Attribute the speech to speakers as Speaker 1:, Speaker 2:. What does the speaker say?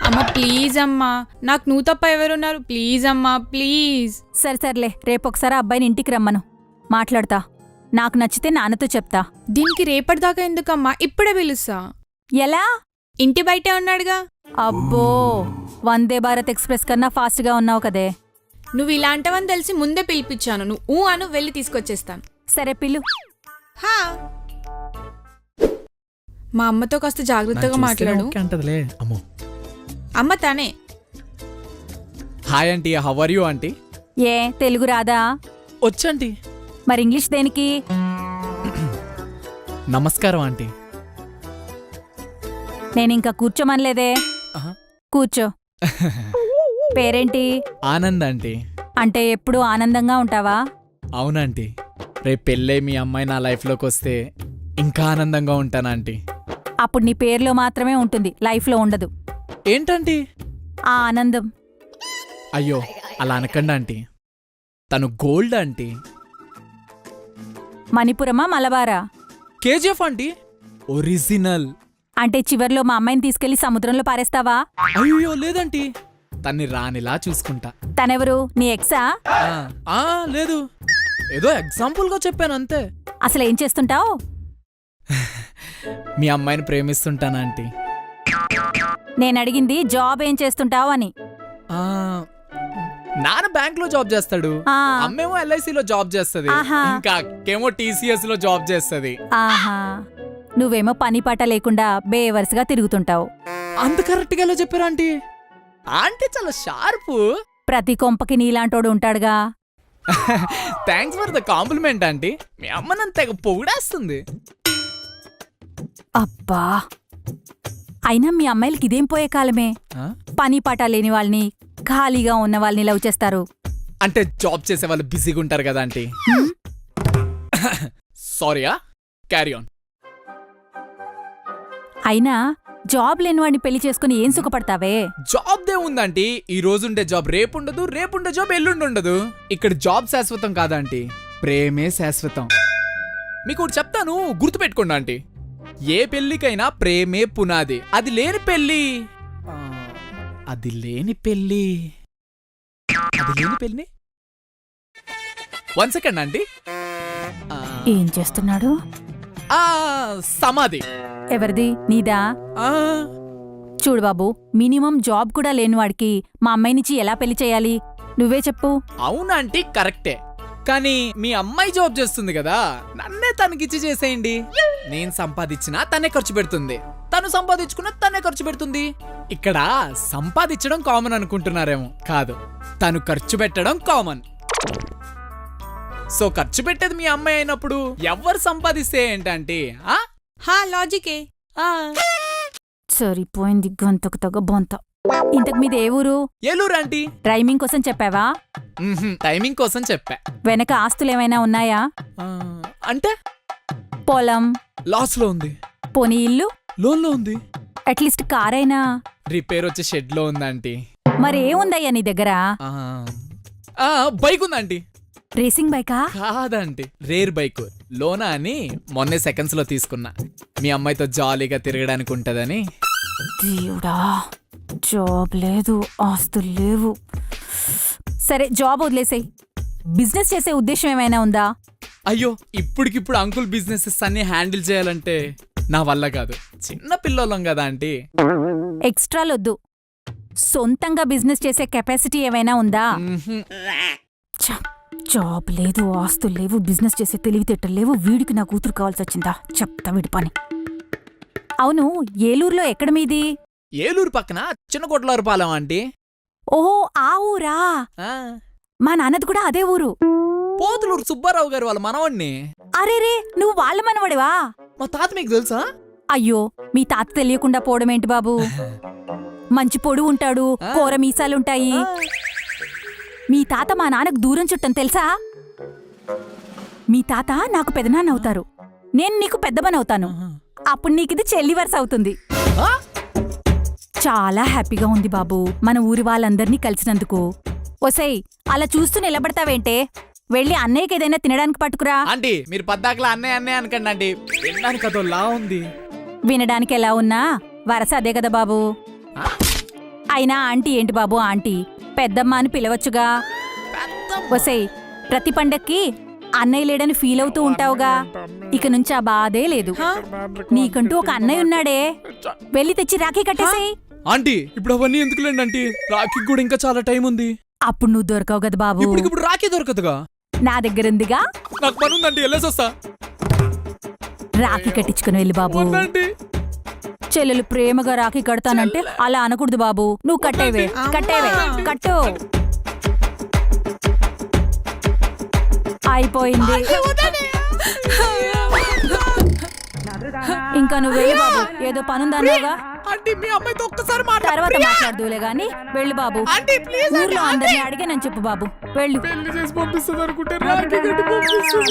Speaker 1: అమ్మ ప్లీజ్ అమ్మా, నాకు నువ్వు తప్ప ఎవరున్నారు? ప్లీజ్ అమ్మా ప్లీజ్.
Speaker 2: సర్లే రేపొకసారి అబ్బాయిని ఇంటికి రమ్మను, మాట్లాడతా. నాకు నచ్చితే నాన్నతో చెప్తా.
Speaker 1: దీనికి రేపటిదాకా ఎందుకమ్మా, ఇప్పుడే పిలుస్తా.
Speaker 2: ఎలా?
Speaker 1: ఇంటి బయటే ఉన్నాడుగా.
Speaker 2: అబ్బో, వందే భారత్ ఎక్స్ప్రెస్ కన్నా ఫాస్ట్గా ఉన్నావు కదే.
Speaker 1: నువ్వు ఇలాంటివని తెలిసి ముందే పిలిపించాను. నువ్వు అను, వెళ్ళి తీసుకొచ్చేస్తాను.
Speaker 2: సరే పిలు.
Speaker 1: హా, మా అమ్మతో కాస్త జాగ్రత్తగా మాట్లాడు. అమ్మ తనే.
Speaker 3: Hi aunty, how are you aunty?
Speaker 2: ఏ తెలుగు రాదా?
Speaker 3: వచ్చండి.
Speaker 2: మరి ఇంగ్లీష్ దేనికి?
Speaker 3: నమస్కారం ఆంటీ.
Speaker 2: నేనింకా కూర్చోమనలేదే. కూర్చో. పేరేంటి?
Speaker 3: ఆనంద్ ఆంటీ.
Speaker 2: అంటే ఎప్పుడు ఆనందంగా ఉంటావా?
Speaker 3: అవునంటీ, రేపు పెళ్ళై మీ అమ్మాయి నా లైఫ్లోకి వస్తే ఇంకా ఆనందంగా ఉంటాను ఆంటీ.
Speaker 2: అప్పుడు నీ పేరులో మాత్రమే ఉంటుంది, లైఫ్లో ఉండదు.
Speaker 3: ఏంటంటీ?
Speaker 2: ఆ ఆనందం.
Speaker 3: అయ్యో అలా అనకండి ఆంటీ, తను గోల్డ్ ఆంటీ.
Speaker 2: మణిపురమా మలబారా?
Speaker 3: KGF aunty, original.
Speaker 2: అంటే చివర్లో మా అమ్మాయిని తీసుకెళ్లి సముద్రంలో పారేస్తావా?
Speaker 3: అయ్యో లేదంటీ, తన్ని రానిలా చూసుకుంటా.
Speaker 2: తనెవరు, నీ ఎక్సా?
Speaker 3: లేదు, ఏదో ఎగ్జాంపుల్గా చెప్పాను అంతే.
Speaker 2: అసలు ఏం చేస్తుంటావు?
Speaker 3: మీ అమ్మాయిని ప్రేమిస్తుంటాను ఆంటీ.
Speaker 2: నేనడిగింది జాబ్ ఏం చేస్తుంటావు అని.
Speaker 3: నాన్న బ్యాంక్ లో జాబ్ చేస్తాడు, అమ్మేమో ఎల్ఐసిలో జాబ్ చేస్తది, ఇంకా అక్కేమో టీసీఎస్ లో జాబ్ చేస్తది.
Speaker 2: ఆహా, నువ్వేమో పని పాట లేకుండా బేవర్స్గా తిరుగుతుంటావు.
Speaker 3: అంత కరెక్ట్ గా ఎలా చెప్పారు ఆంటీ? ఆంటీ చాలా షార్ప్.
Speaker 2: ప్రతి కొంపకి నీలాంటోడు ఉంటాడుగా.
Speaker 3: Thanks for the compliment aunty. మీ అమ్మ నన్ను తెగ పొగిడేస్తుంది.
Speaker 2: అబ్బా, అయినా మీ అమ్మాయిలకి ఇదేం పోయే కాలమే. పని పాట లేని వాళ్ళని, ఖాళీగా ఉన్న వాళ్ళని లవ్ చేస్తారు.
Speaker 3: అంటే జాబ్ చేసే వాళ్ళు బిజీగా ఉంటారు కదా ఆంటీ. సారీయా, క్యారీ ఆన్.
Speaker 2: అయినా జాబ్ లేని వాడిని పెళ్లి చేసుకుని ఏం సుఖపడతావే?
Speaker 3: జాబ్ దే ఉందంటీ, ఈ రోజుండే జాబ్ రేపుండదు, రేపుండే జాబ్ ఎల్లుండి ఉండదు. ఇక్కడ జాబ్ శాశ్వతం కాదంటీ, ప్రేమే శాశ్వతం. మీకు ఒకటి చెప్తాను, గుర్తుపెట్టుకోండి ఆంటీ. ఏ పెళ్లికైనా ప్రేమే పునాది. అది లేని పెళ్లి అది లేని పెళ్లి 1 సెకండ్ ఆంటీ.
Speaker 2: ఏం చేస్తున్నాడు?
Speaker 3: సమాధి.
Speaker 2: ఎవరిది, నీదా? చూడు బాబు, మినిమం జాబ్ కూడా లేనివాడికి మా అమ్మాయినిచ్చి ఎలా పెళ్లి చేయాలి? నువ్వే చెప్పు.
Speaker 3: అవునంటీ, కరెక్టే. కానీ మీ అమ్మాయి జాబ్ చేస్తుంది కదా, నన్నే తనకిచ్చి చేసేయండి. నేను సంపాదించినా తనే ఖర్చు పెడుతుంది, తను సంపాదించుకున్నా తనే ఖర్చు పెడుతుంది. ఇక్కడ సంపాదించడం కామన్ అనుకుంటున్నారేమో, కాదు, తను ఖర్చు పెట్టడం కామన్. సో ఖర్చు పెట్టేది మీ అమ్మాయి అయినప్పుడు ఎవరు సంపాదిస్తే ఏంటంటే
Speaker 1: లాజికే.
Speaker 2: సరిపోయింది, గొంతకు తగ్గ బొంత. ఇంతకు మీద ఏ ఊరు?
Speaker 3: ఏలూరు ఆంటీ.
Speaker 2: టైమింగ్ కోసం చెప్పావా?
Speaker 3: టైమింగ్ కోసం చెప్పా.
Speaker 2: వెనక ఆస్తులేమైనా ఉన్నాయా?
Speaker 3: అంటే
Speaker 2: పొలం
Speaker 3: లాస్ లో ఉంది.
Speaker 2: పోనీ ఇల్లు?
Speaker 3: లోన్ లో ఉంది.
Speaker 2: అట్లీస్ట్ కారైనా?
Speaker 3: రిపేర్ వచ్చే షెడ్ లో ఉందంటీ.
Speaker 2: మరేముందయ్యా నీ దగ్గర?
Speaker 3: బైక్ ఉందంటీ.
Speaker 2: రేసింగ్ బైకా?
Speaker 3: కాదంటీ, రేర్ బైక్. లోనా అని మొన్నే సెకండ్స్ లో తీసుకున్నా. మీ అమ్మాయితో జాలీగా తిరగడానికి ఉంటదని.
Speaker 2: దేవుడా, జాబ్ లేదు, ఆస్తులు లేవు. సరే జాబ్ వదిలేసాయి, బిజినెస్ చేసే ఉద్దేశం ఏమైనా ఉందా?
Speaker 3: అయ్యో, ఇప్పుడికిప్పుడు అంకుల్ బిజినెసెస్ అన్ని హ్యాండిల్ చేయాలంటే నా వల్ల కాదు. చిన్న పిల్లోలం కదా ఆంటీ.
Speaker 2: ఎక్స్ట్రాలొద్దు, సొంతంగా బిజినెస్ చేసే కెపాసిటీ ఏమైనా ఉందా? జాబ్ లేదు, ఆస్తులు లేవు, బిజినెస్ చేసే తెలివితేటలు లేవు. వీడికి నా కూతురు కావాల్సి వచ్చిందా? చెప్తా వీడి పని. అవును, ఏలూరులో ఎక్కడ మీది?
Speaker 3: ఏలూరు పక్కన చిన్న కొట్లారుపాలెం ఆంటీ.
Speaker 2: ఓహో, ఆ ఊరా? మా నాన్నది కూడా అదే ఊరు.
Speaker 3: పోతులూరు సుబ్బారావు గారు వాళ్ళ మనవణ్ణి.
Speaker 2: అరేరే, నువ్వు వాళ్ళ మనవడివా?
Speaker 3: మా తాత మీకు తెలుసా?
Speaker 2: అయ్యో, మీ తాత తెలియకుండా పోవడమేంటి బాబు? మంచి పొడు ఉంటాడు, కూర మీసాలుంటాయి. మీ తాత మా నాన్నకు దూరం చుట్టం తెలుసా? మీ తాత నాకు పెదనాన్న అవుతారు, నేను నీకు పెద్దమనవుతాను. అప్పుడు నీకిది చెల్లి వరుస అవుతుంది. చాలా హ్యాపీగా ఉంది బాబు, మన ఊరి వాళ్ళందర్నీ కలిసినందుకు. ఒసేయ్, అలా చూస్తూ నిలబడతావేంటే? వెళ్ళి అన్నయ్యకి ఏదైనా తినడానికి పట్టుకురా.
Speaker 3: ఆంటీ, మీరు పద్దాకలా అన్నయ్య అన్నయ్య అనకండి ఆంటీ, వినడానికి అదోలా ఉంది.
Speaker 2: వినడానికి ఎలా ఉన్నా వరస అదే కదా బాబు. అయినా ఆంటీ ఏంటి బాబు ఆంటీ, పెద్దమ్మ అని పిలవచ్చుగా. వసేయ్, ప్రతి పండక్కి అన్నయ్య లేడని ఫీల్ అవుతూ ఉంటావుగా, ఇక నుంచి ఆ బాధే లేదు. నీకంటూ ఒక అన్నయ్య ఉన్నాడే, వెళ్ళి తెచ్చి రాఖీ కట్టేసేయ్.
Speaker 3: ఆంటీ ఇప్పుడు అవన్నీ ఎందుకులేండి ఆంటీ, రాఖీకి కూడా ఇంకా చాలా టైం ఉంది.
Speaker 2: అప్పుడు నువ్వు దొరకవు కదా బాబు.
Speaker 3: ఇప్పుడు రాఖీ దొరకదుగా.
Speaker 2: నా దగ్గరుందిగా,
Speaker 3: నాకు పని ఉందండి, వెళ్ళేసి వస్తా.
Speaker 2: రాఖీ కట్టించుకుని వెళ్ళి బాబు.
Speaker 3: వద్దండి.
Speaker 2: చెల్లెలు ప్రేమగా రాఖీ కడతానంటే అలా అనకూడదు బాబు. నువ్వు కట్టేవే, కట్టేవే, కట్టు. అయిపోయింది. ఇంకా నువ్వు వెళ్ళి బాబు, ఏదో పనుందన్నావుగా,
Speaker 3: ఆంటీ మీ అమ్మాయితో ఒక్కసారి
Speaker 2: తర్వాత మాట్లాడుదులే గాని వెళ్ళు బాబు. ఊర్లో అందరినీ అడిగానని చెప్పు బాబు, వెళ్ళు.
Speaker 3: పెళ్లి చేసి పంపిస్తుంది అనుకుంటే రాఖీ కట్టి పంపిస్తుంది.